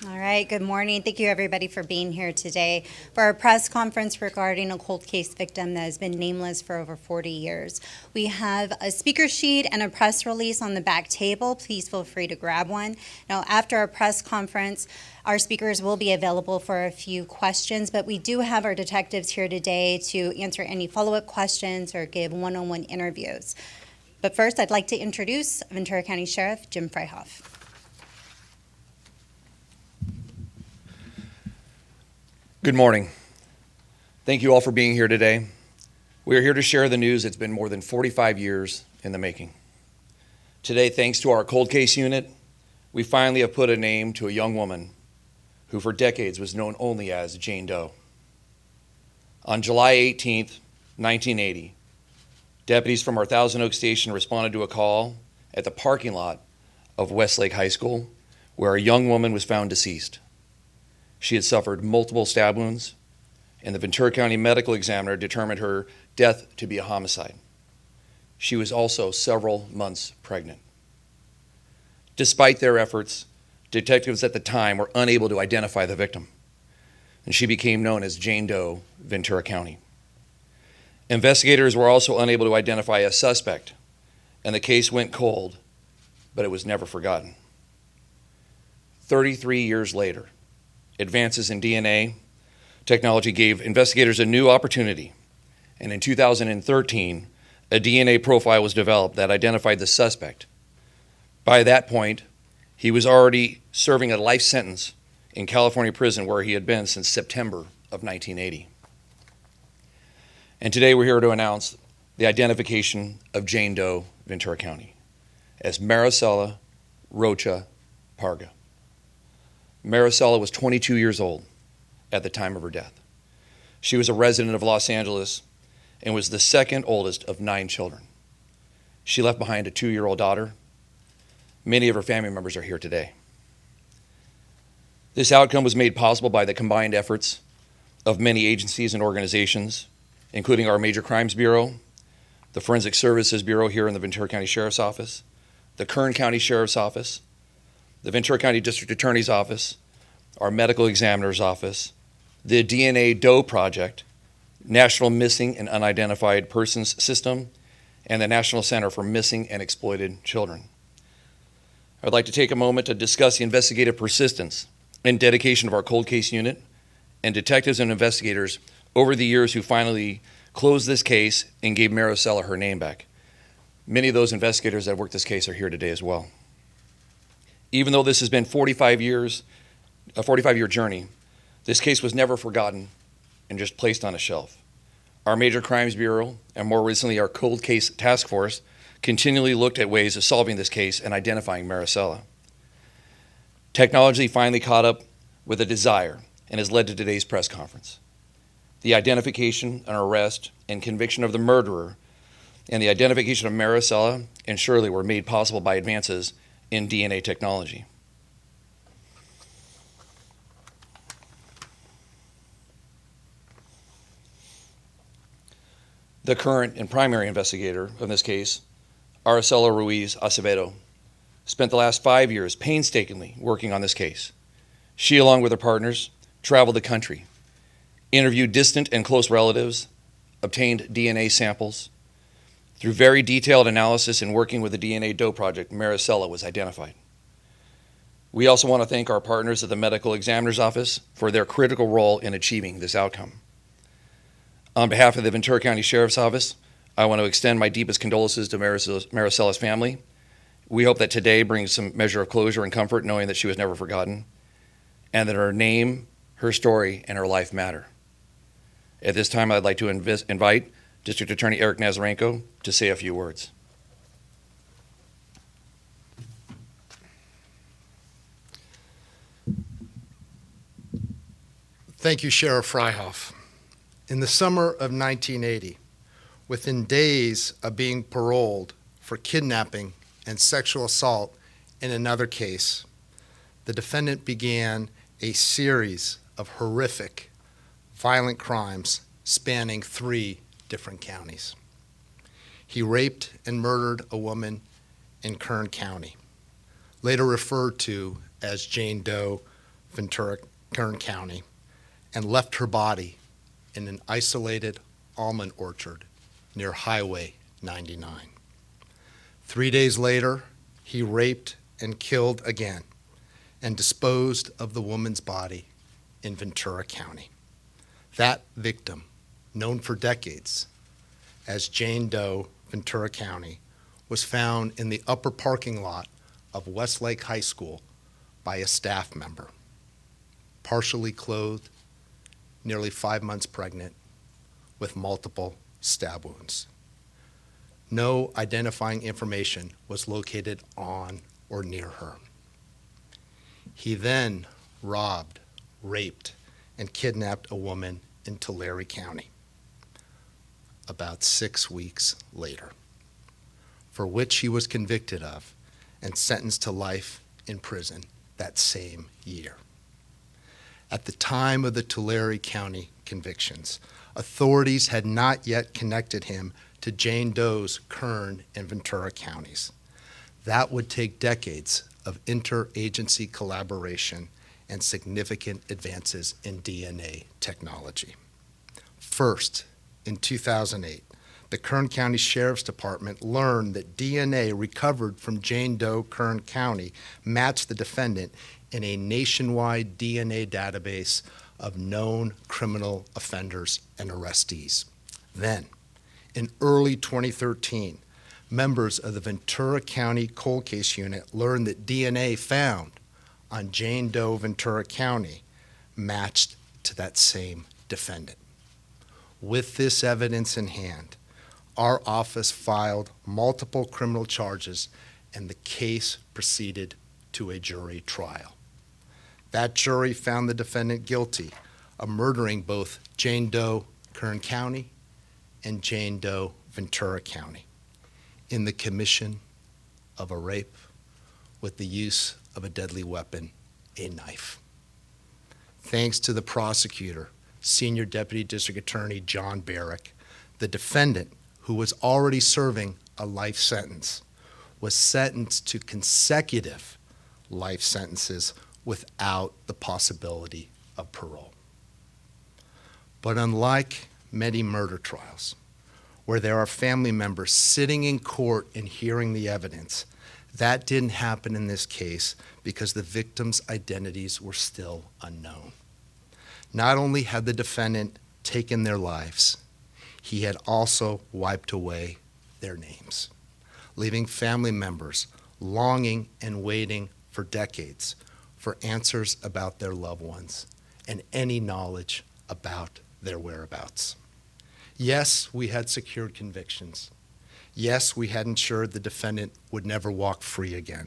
All right, good morning. Thank you, everybody, for being here today for our press conference regarding a cold case victim that has been nameless for over 40 years. We have a speaker sheet and a press release on the back table. Please feel free to grab one. Now, after our press conference, our speakers will be available for a few questions, but we do have our detectives here today to answer any follow-up questions or give one-on-one interviews. But first, I'd like to introduce Ventura County Sheriff Jim Freihoff. Good morning. Thank you all for being here today. We are here to share the news that's been more than 45 years in the making. Today, thanks to our cold case unit, we finally have put a name to a young woman who for decades was known only as Jane Doe. On July 18th, 1980, deputies from our Thousand Oaks station responded to a call at the parking lot of Westlake High School where a young woman was found deceased. She had suffered multiple stab wounds, and the Ventura County medical examiner determined her death to be a homicide. She was also several months pregnant. Despite their efforts, detectives at the time were unable to identify the victim, and she became known as Jane Doe Ventura County. Investigators were also unable to identify a suspect, and the case went cold, but it was never forgotten. 33 years later, advances in DNA technology gave investigators a new opportunity, and in 2013, a DNA profile was developed that identified the suspect. By that point, he was already serving a life sentence in California prison where he had been since September of 1980. And today we're here to announce the identification of Jane Doe Ventura County as Maricela Rocha Parga. Maricela was 22 years old at the time of her death. She was a resident of Los Angeles and was the second oldest of 9 children. She left behind a 2-year-old daughter. Many of her family members are here today. This outcome was made possible by the combined efforts of many agencies and organizations, including our Major Crimes Bureau, the Forensic Services Bureau here in the Ventura County Sheriff's Office, the Kern County Sheriff's Office, the Ventura County District Attorney's Office, our Medical Examiner's Office, the DNA Doe Project, National Missing and Unidentified Persons System, and the National Center for Missing and Exploited Children. I'd like to take a moment to discuss the investigative persistence and dedication of our cold case unit and detectives and investigators over the years who finally closed this case and gave Maricela her name back. Many of those investigators that worked this case are here today as well. Even though this has been 45 years, a 45-year journey, this case was never forgotten and just placed on a shelf. Our Major Crimes Bureau, and more recently our Cold Case Task Force, continually looked at ways of solving this case and identifying Maricela. Technology finally caught up with a desire and has led to today's press conference. The identification and arrest and conviction of the murderer and the identification of Maricela and Shirley were made possible by advances in DNA technology. The current and primary investigator of this case, Araceli Ruiz Acevedo, spent the last 5 years painstakingly working on this case. She, along with her partners, traveled the country, interviewed distant and close relatives, obtained DNA samples. Through very detailed analysis and working with the DNA Doe Project, Maricela was identified. We also want to thank our partners at the Medical Examiner's Office for their critical role in achieving this outcome. On behalf of the Ventura County Sheriff's Office, I want to extend my deepest condolences to Maricela's family. We hope that today brings some measure of closure and comfort knowing that she was never forgotten and that her name, her story, and her life matter. At this time, I'd like to invite District Attorney Eric Nazarenko to say a few words. Thank you, Sheriff Freihoff. In the summer of 1980, within days of being paroled for kidnapping and sexual assault in another case, the defendant began a series of horrific, violent crimes spanning 3 different counties. He raped and murdered a woman in Kern County, later referred to as Jane Doe Ventura, Kern County, and left her body in an isolated almond orchard near Highway 99. 3 days later, he raped and killed again and disposed of the woman's body in Ventura County. That victim, known for decades as Jane Doe Ventura County, was found in the upper parking lot of Westlake High School by a staff member, partially clothed, nearly 5 months pregnant, with multiple stab wounds. No identifying information was located on or near her. He then robbed, raped, and kidnapped a woman in Tulare County about 6 weeks later, for which he was convicted of and sentenced to life in prison that same year. At the time of the Tulare County convictions, authorities had not yet connected him to Jane Doe's Kern and Ventura counties. That would take decades of interagency collaboration and significant advances in DNA technology. First, in 2008, the Kern County Sheriff's Department learned that DNA recovered from Jane Doe Kern County matched the defendant in a nationwide DNA database of known criminal offenders and arrestees. Then, in early 2013, members of the Ventura County Cold Case Unit learned that DNA found on Jane Doe Ventura County matched to that same defendant. With this evidence in hand, our office filed multiple criminal charges and the case proceeded to a jury trial. That jury found the defendant guilty of murdering both Jane Doe Kern County and Jane Doe Ventura County in the commission of a rape with the use of a deadly weapon, a knife. Thanks to the prosecutor, Senior Deputy District Attorney John Barrick, the defendant, who was already serving a life sentence, was sentenced to consecutive life sentences without the possibility of parole. But unlike many murder trials, where there are family members sitting in court and hearing the evidence, that didn't happen in this case because the victims' identities were still unknown. Not only had the defendant taken their lives, he had also wiped away their names, leaving family members longing and waiting for decades for answers about their loved ones and any knowledge about their whereabouts. Yes, we had secured convictions. Yes, we had ensured the defendant would never walk free again,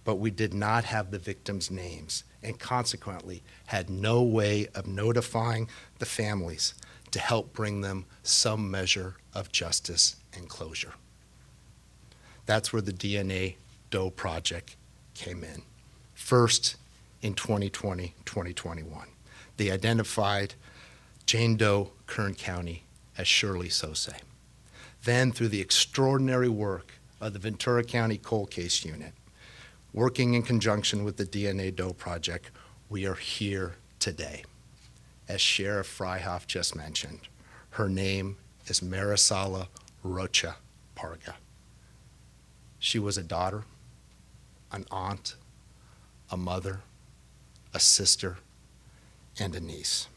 but we did not have the victims' names and consequently had no way of notifying the families to help bring them some measure of justice and closure. That's where the DNA Doe Project came in. First, in 2020, 2021, they identified Jane Doe Kern County as Shirley Sose. Then, through the extraordinary work of the Ventura County Cold Case Unit, working in conjunction with the DNA Doe Project, we are here today. As Sheriff Freihoff just mentioned, her name is Marisela Rocha Parga. She was a daughter, an aunt, a mother, a sister, and a niece.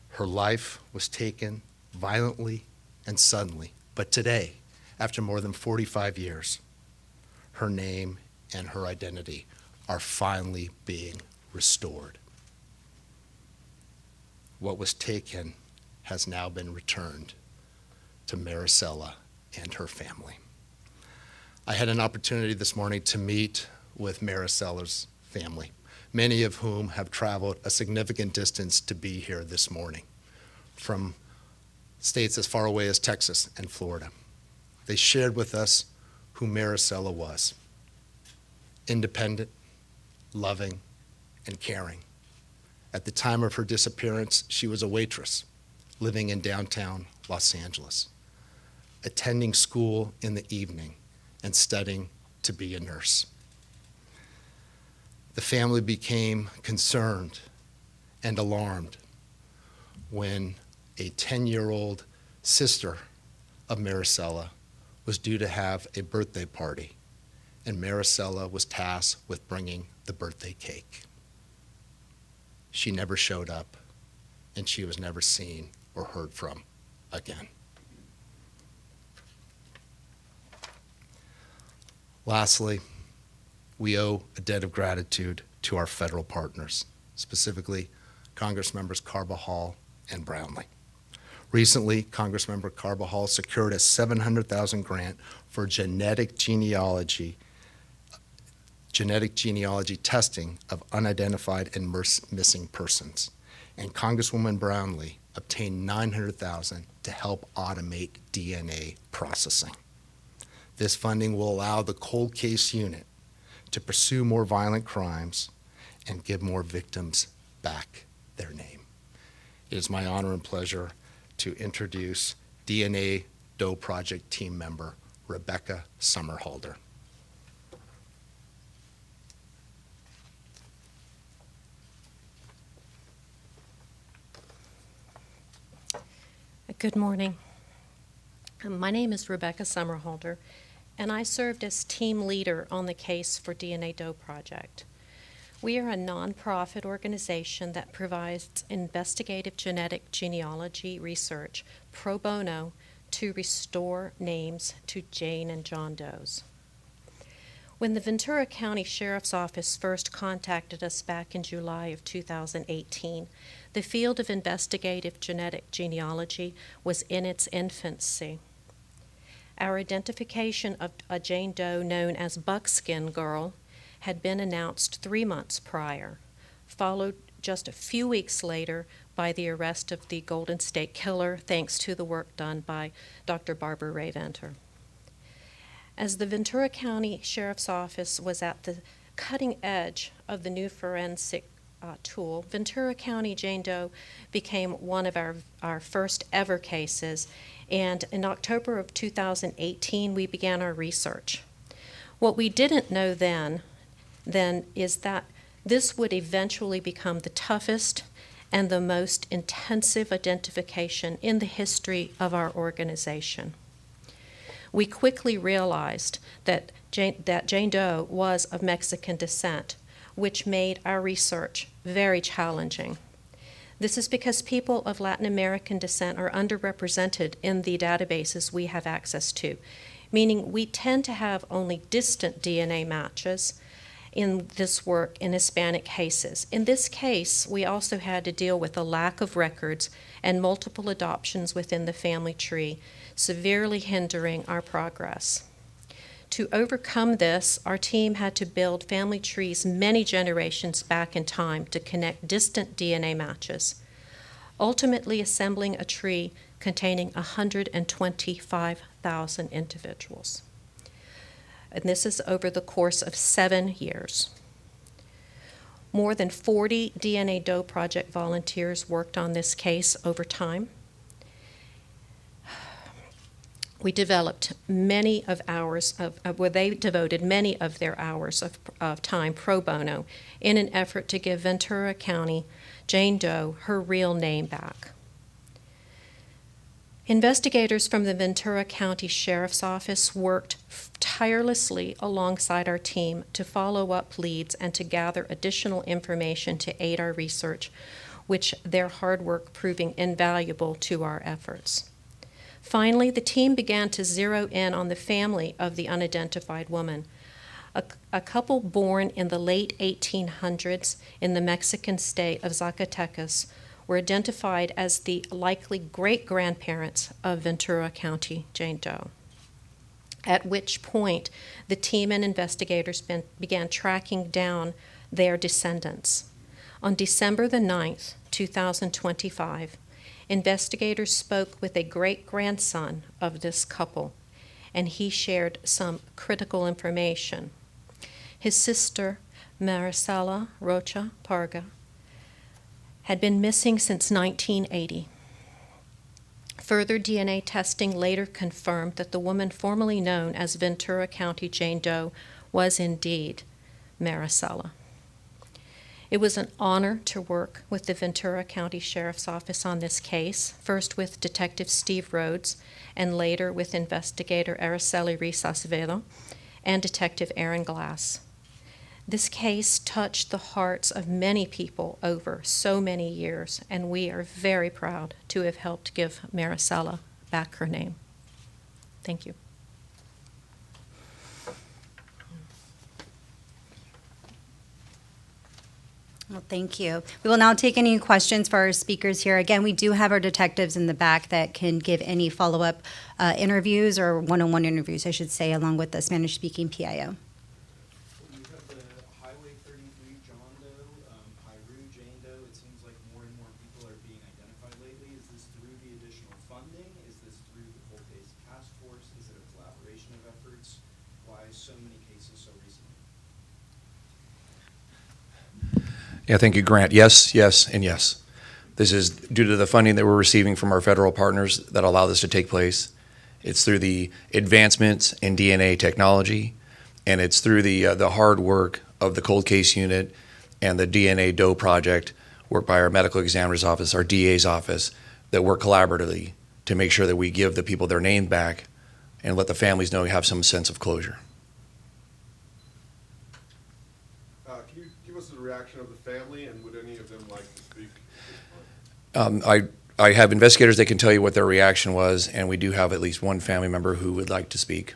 Her life was taken violently and suddenly, but today, after more than 45 years, her name and her identity are finally being restored. What was taken has now been returned to Marisela and her family. I had an opportunity this morning to meet with Marisela's family, many of whom have traveled a significant distance to be here this morning from states as far away as Texas and Florida. They shared with us who Marisela was: independent, loving, and caring. At the time of her disappearance, she was a waitress living in downtown Los Angeles, attending school in the evening and studying to be a nurse. The family became concerned and alarmed when a 10-year-old sister of Maricela was due to have a birthday party, and Maricela was tasked with bringing the birthday cake. She never showed up, and she was never seen or heard from again. Lastly, we owe a debt of gratitude to our federal partners, specifically Congressmembers Carbajal and Brownlee. Recently, Congressmember Carbajal secured a $700,000 grant for genetic genealogy testing of unidentified and missing persons. And Congresswoman Brownlee obtained $900,000 to help automate DNA processing. This funding will allow the cold case unit to pursue more violent crimes and give more victims back their name. It is my honor and pleasure to introduce DNA Doe Project team member Rebecca Summerhalder. Good morning. My name is Rebecca Summerhalder, and I served as team leader on the case for DNA Doe Project. We are a nonprofit organization that provides investigative genetic genealogy research pro bono to restore names to Jane and John Does. When the Ventura County Sheriff's Office first contacted us back in July of 2018, the field of investigative genetic genealogy was in its infancy. Our identification of a Jane Doe known as Buckskin Girl had been announced 3 months prior, followed just a few weeks later by the arrest of the Golden State Killer, thanks to the work done by Dr. Barbara Ray Venter. As the Ventura County Sheriff's Office was at the cutting edge of the new forensic tool, Ventura County Jane Doe became one of our first ever cases, and in October of 2018 we began our research. What we didn't know then is that this would eventually become the toughest and the most intensive identification in the history of our organization. We quickly realized that Jane Doe was of Mexican descent, which made our research very challenging. This is because people of Latin American descent are underrepresented in the databases we have access to, meaning we tend to have only distant DNA matches in this work in Hispanic cases. In this case, we also had to deal with a lack of records and multiple adoptions within the family tree, severely hindering our progress. To overcome this, our team had to build family trees many generations back in time to connect distant DNA matches, ultimately assembling a tree containing 125,000 individuals. And this is over the course of 7 years. More than 40 DNA Doe Project volunteers worked on this case over time. We developed many of hours they devoted many of their hours of time pro bono in an effort to give Ventura County Jane Doe her real name back. Investigators from the Ventura County Sheriff's Office worked tirelessly alongside our team to follow up leads and to gather additional information to aid our research, which their hard work proving invaluable to our efforts. Finally, the team began to zero in on the family of the unidentified woman, a couple born in the late 1800s in the Mexican state of Zacatecas were identified as the likely great-grandparents of Ventura County Jane Doe, at which point the team and investigators began tracking down their descendants. On December the 9th, 2025, investigators spoke with a great-grandson of this couple, and he shared some critical information. His sister, Maricela Rocha Parga, had been missing since 1980. Further DNA testing later confirmed that the woman formerly known as Ventura County Jane Doe was indeed Maricela. It was an honor to work with the Ventura County Sheriff's Office on this case, first with Detective Steve Rhodes, and later with Investigator Araceli Reese Acevedo and Detective Aaron Glass. This case touched the hearts of many people over so many years, and we are very proud to have helped give Maricela back her name. Thank you. Well, thank you. We will now take any questions for our speakers here. Again, we do have our detectives in the back that can give any follow-up interviews or one-on-one interviews, I should say, along with the Spanish-speaking PIO. You have the Highway 33 John Doe, Pyru, Jane Doe. It seems like more and more people are being identified lately. Is this through the additional funding? Is this through the cold case task force? Is it a collaboration of efforts? Why so many cases so recently? Yeah, thank you, Grant. Yes, yes, and yes. This is due to the funding that we're receiving from our federal partners that allow this to take place. It's through the advancements in DNA technology, and it's through the hard work of the cold case unit and the DNA Doe project, worked by our medical examiner's office, our DA's office, that work collaboratively to make sure that we give the people their name back and let the families know we have some sense of closure. Can you give us the reaction of the family, and would any of them like to speak at this point? I have investigators that can tell you what their reaction was, and we do have at least one family member who would like to speak.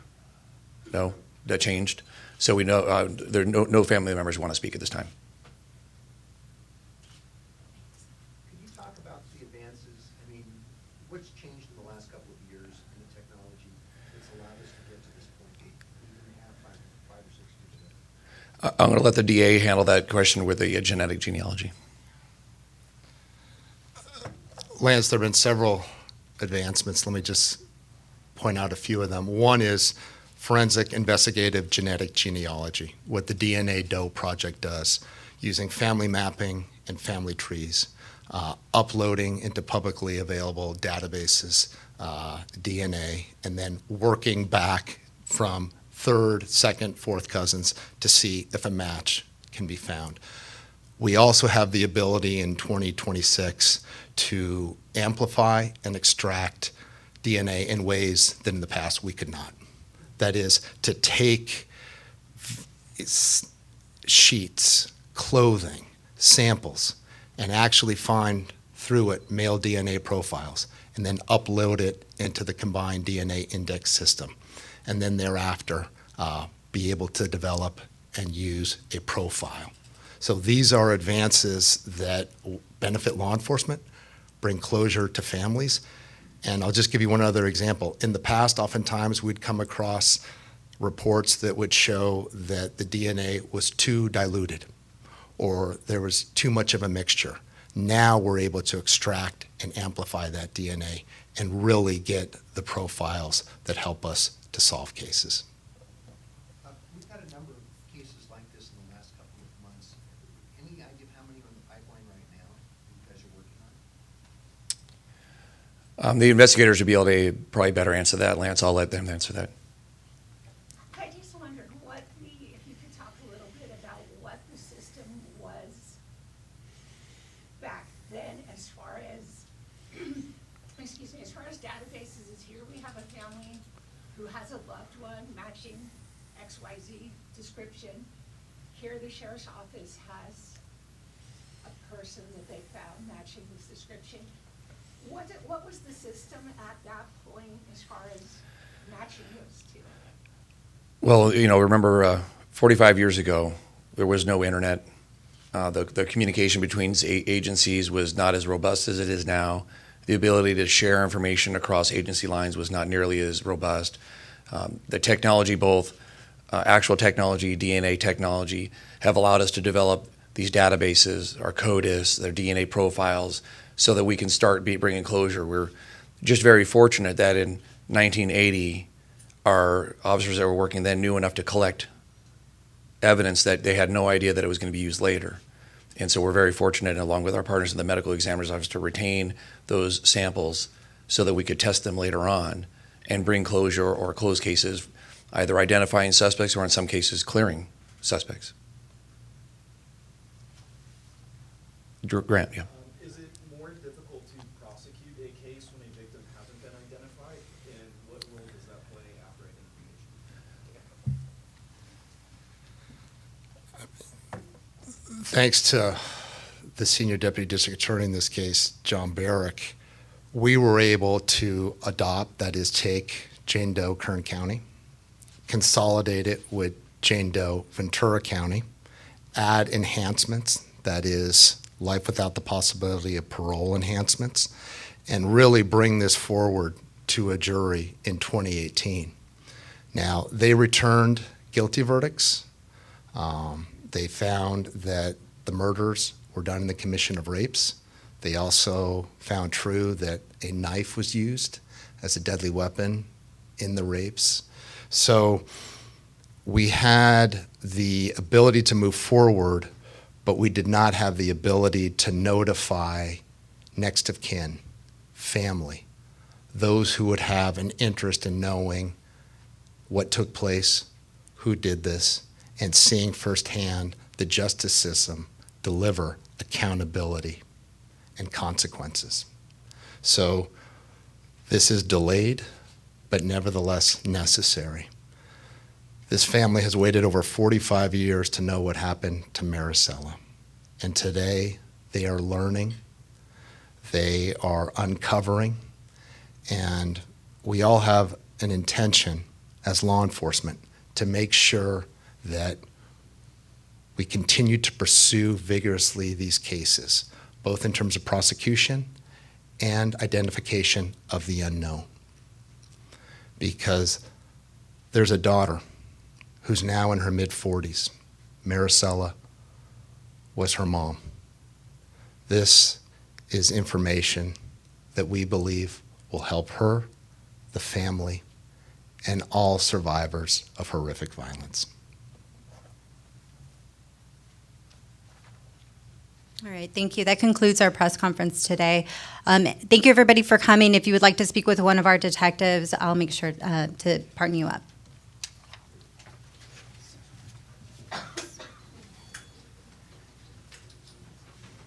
No, that changed. So we know there are no family members who want to speak at this time. Could you talk about the advances? I mean, what's changed in the last couple of years in the technology that's allowed us to get to this point, even have five or 6 years ago? I'm going to let the DA handle that question with the genetic genealogy. Lance, there have been several advancements. Let me just point out a few of them. One is forensic investigative genetic genealogy, what the DNA Doe project does, using family mapping and family trees, uploading into publicly available databases DNA, and then working back from third, second, fourth cousins to see if a match can be found. We also have the ability in 2026 to amplify and extract DNA in ways that in the past we could not. That is, to take sheets, clothing, samples, and actually find through it male DNA profiles, and then upload it into the combined DNA index system, and then thereafter be able to develop and use a profile. So these are advances that benefit law enforcement, bring closure to families. And I'll just give you one other example. In the past, oftentimes we'd come across reports that would show that the DNA was too diluted or there was too much of a mixture. Now we're able to extract and amplify that DNA and really get the profiles that help us to solve cases. We've had a number of cases like this in the last couple of months. Any idea of how many are in the pipeline right now you guys are working on? The investigators would be able to probably better answer that. Lance, I'll let them answer that. I just wondered if you could talk a little bit about what the system was back then as far as, excuse me, as far as databases is here, we have a family who has a loved one matching XYZ description. Here the sheriff's office has a person that they found matching this description. What was the system at that point as far as matching those two? Well, remember 45 years ago, there was no internet. The communication between agencies was not as robust as it is now. The ability to share information across agency lines was not nearly as robust. The technology, both actual technology, DNA technology, have allowed us to develop these databases, our CODIS, their DNA profiles, so that we can start bringing closure. We're just very fortunate that in 1980, our officers that were working then knew enough to collect evidence that they had no idea that it was going to be used later. And so we're very fortunate, along with our partners in the medical examiner's office, to retain those samples so that we could test them later on and bring closure or close cases, either identifying suspects or in some cases clearing suspects. Grant, yeah. Is it more difficult to prosecute a case when a victim hasn't been identified? And what role does that play after identification? Thanks to the senior deputy district attorney in this case, John Barrick, we were able to adopt, that is, take Jane Doe, Kern County, consolidate it with Jane Doe, Ventura County, add enhancements, that is, life without the possibility of parole enhancements, and really bring this forward to a jury in 2018. Now, they returned guilty verdicts. They found that the murders were done in the commission of rapes. They also found true that a knife was used as a deadly weapon in the rapes. So we had the ability to move forward, but we did not have the ability to notify next of kin, family, those who would have an interest in knowing what took place, who did this, and seeing firsthand the justice system deliver accountability and consequences. So this is delayed, but nevertheless necessary. This family has waited over 45 years to know what happened to Maricela. And today they are learning, they are uncovering, and we all have an intention as law enforcement to make sure that we continue to pursue vigorously these cases, both in terms of prosecution and identification of the unknown. Because there's a daughter who's now in her mid-40s. Maricela was her mom. This is information that we believe will help her, the family, and all survivors of horrific violence. All right, thank you. That concludes our press conference today. Thank you, everybody, for coming. If you would like to speak with one of our detectives, I'll make sure to partner you up.